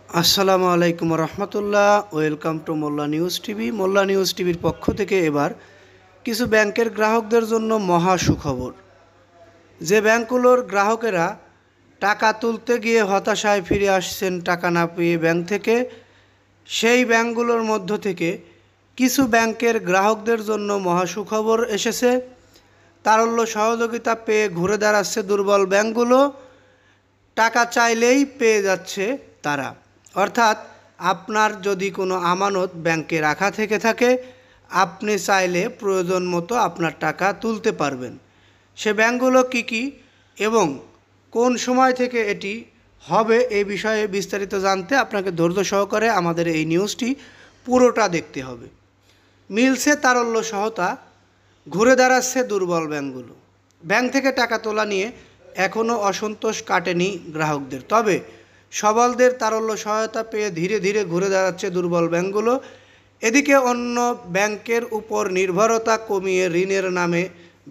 আসসালামু আলাইকুম রহমতুল্লাহ। Welcome to Molla news TV. Molla news টিভির পক্ষ থেকে এবার কিছু ব্যাংকের গ্রাহকদের জন্য মহা সুখবর। যে ব্যাংকগুলোর গ্রাহকেরা টাকা তুলতে গিয়ে হতাশায় ফিরে আসছেন টাকা না পেয়ে ব্যাংক থেকে, সেই ব্যাংকগুলোর মধ্য থেকে কিছু ব্যাংকের গ্রাহকদের জন্য মহা সুখবর এসেছে। তারল্য সহযোগিতা পেয়ে ঘুরে দাঁড়াচ্ছে দুর্বল ব্যাংকগুলো, টাকা চাইলেই পেয়ে যাচ্ছে তারা। অর্থাৎ আপনার যদি কোনো আমানত ব্যাংকে রাখা থেকে থাকে, আপনি চাইলে প্রয়োজন মতো আপনার টাকা তুলতে পারবেন। সে ব্যাংকগুলো কী কী এবং কোন সময় থেকে এটি হবে এই বিষয়ে বিস্তারিত জানতে আপনাকে ধৈর্য সহকারে আমাদের এই নিউজটি পুরোটা দেখতে হবে। মিলছে তারল্য সহায়তা, ঘুরে দাঁড়াচ্ছে দুর্বল ব্যাংকগুলো। ব্যাংক থেকে টাকা তোলা নিয়ে এখনও অসন্তোষ কাটেনি গ্রাহকদের, তবে সবলদের তারল্য সহায়তা পেয়ে ধীরে ধীরে ঘুরে দাঁড়াচ্ছে দুর্বল ব্যাংকগুলো। এদিকে অন্য ব্যাংকের উপর নির্ভরতা কমিয়ে ঋণের নামে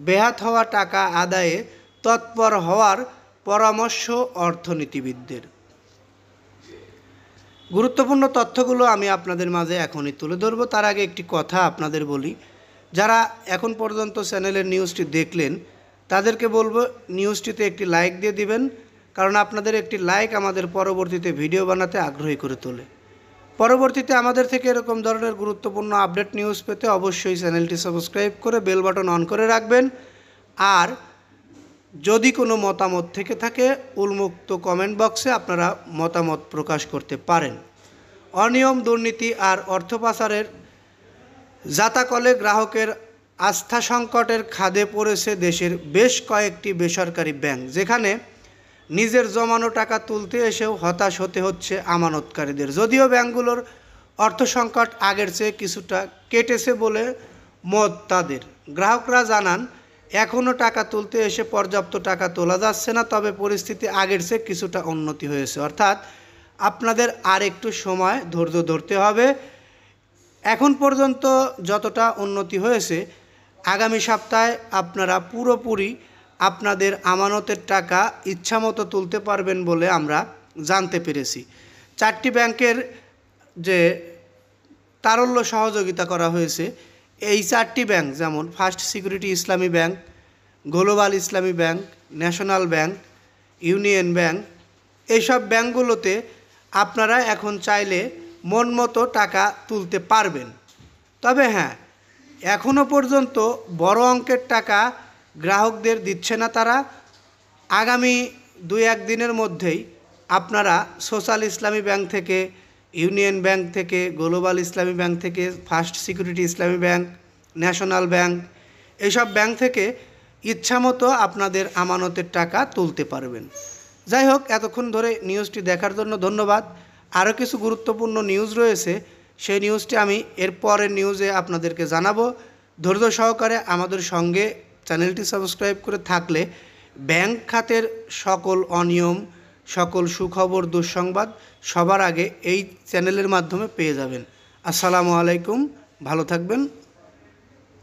বেহাত হওয়া টাকা আদায়ে তৎপর হওয়ার পরামর্শ অর্থনীতিবিদদের। গুরুত্বপূর্ণ তথ্যগুলো আমি আপনাদের মাঝে এখনই তুলে ধরব। তার আগে একটি কথা আপনাদের বলি, যারা এখন পর্যন্ত চ্যানেলের নিউজটি দেখলেন তাদেরকে বলবো নিউজটিতে একটি লাইক দিয়ে দিবেন, কারণ আপনাদের একটি লাইক আমাদের পরবর্তীতে ভিডিও বানাতে আগ্রহী করে তোলে। পরবর্তীতে আমাদের থেকে এরকম ধরনের গুরুত্বপূর্ণ আপডেট নিউজ পেতে অবশ্যই চ্যানেলটি সাবস্ক্রাইব করে বেল বাটন অন করে রাখবেন। আর যদি কোনো মতামত থেকে থাকে উন্মুক্ত কমেন্ট বক্সে আপনারা মতামত প্রকাশ করতে পারেন। অনিয়ম, দুর্নীতি আর অর্থ পাচারের জাতাকলে গ্রাহকের আস্থা সংকটের খাদে পড়েছে দেশের বেশ কয়েকটি বেসরকারি ব্যাংক, যেখানে নিজের জমানো টাকা তুলতে এসেও হতাশ হতে হচ্ছে আমানতকারীদের। যদিও ব্যাংকগুলোর অর্থ সংকট আগের চেয়ে কিছুটা কেটেছে বলে মত তাদের। গ্রাহকরা জানান, এখনও টাকা তুলতে এসে পর্যাপ্ত টাকা তোলা যাচ্ছে না, তবে পরিস্থিতি আগের চেয়ে কিছুটা উন্নতি হয়েছে। অর্থাৎ আপনাদের আর একটু সময় ধৈর্য ধরতে হবে। এখন পর্যন্ত যতটা উন্নতি হয়েছে, আগামী সপ্তাহে আপনারা পুরোপুরি আপনাদের আমানতের টাকা ইচ্ছামতো তুলতে পারবেন বলে আমরা জানতে পেরেছি। 4টি ব্যাংকের যে তারল্য সহযোগিতা করা হয়েছে, এই 4টি ব্যাংক যেমন ফার্স্ট সিকিউরিটি ইসলামী ব্যাংক, গ্লোবাল ইসলামী bank, national bank, union bank, এইসব ব্যাংকগুলোতে আপনারা এখন চাইলে মন মতো টাকা তুলতে পারবেন। তবে হ্যাঁ, এখনও পর্যন্ত বড় অঙ্কের টাকা গ্রাহকদের দিচ্ছে না তারা। আগামী 2-1 দিনের মধ্যেই আপনারা সোশ্যাল ইসলামী ব্যাংক থেকে, ইউনিয়ন ব্যাংক থেকে, গ্লোবাল ইসলামী ব্যাংক থেকে, ফার্স্ট সিকিউরিটি ইসলামী ব্যাংক, ন্যাশনাল ব্যাংক, এইসব ব্যাংক থেকে ইচ্ছামতো আপনাদের আমানতের টাকা তুলতে পারবেন। যাই হোক, এতক্ষণ ধরে নিউজটি দেখার জন্য ধন্যবাদ। আরও কিছু গুরুত্বপূর্ণ নিউজ রয়েছে, সেই নিউজটি আমি এর পরের নিউজে আপনাদেরকে জানাবো। ধৈর্য সহকারে আমাদের সঙ্গে চ্যানেলটি সাবস্ক্রাইব করে থাকলে ব্যাংক খাতের সকল অনিয়ম, সকল সুখবর, দুঃসংবাদ সবার আগে এই চ্যানেলের মাধ্যমে পেয়ে যাবেন। আসসালামু আলাইকুম, ভালো থাকবেন।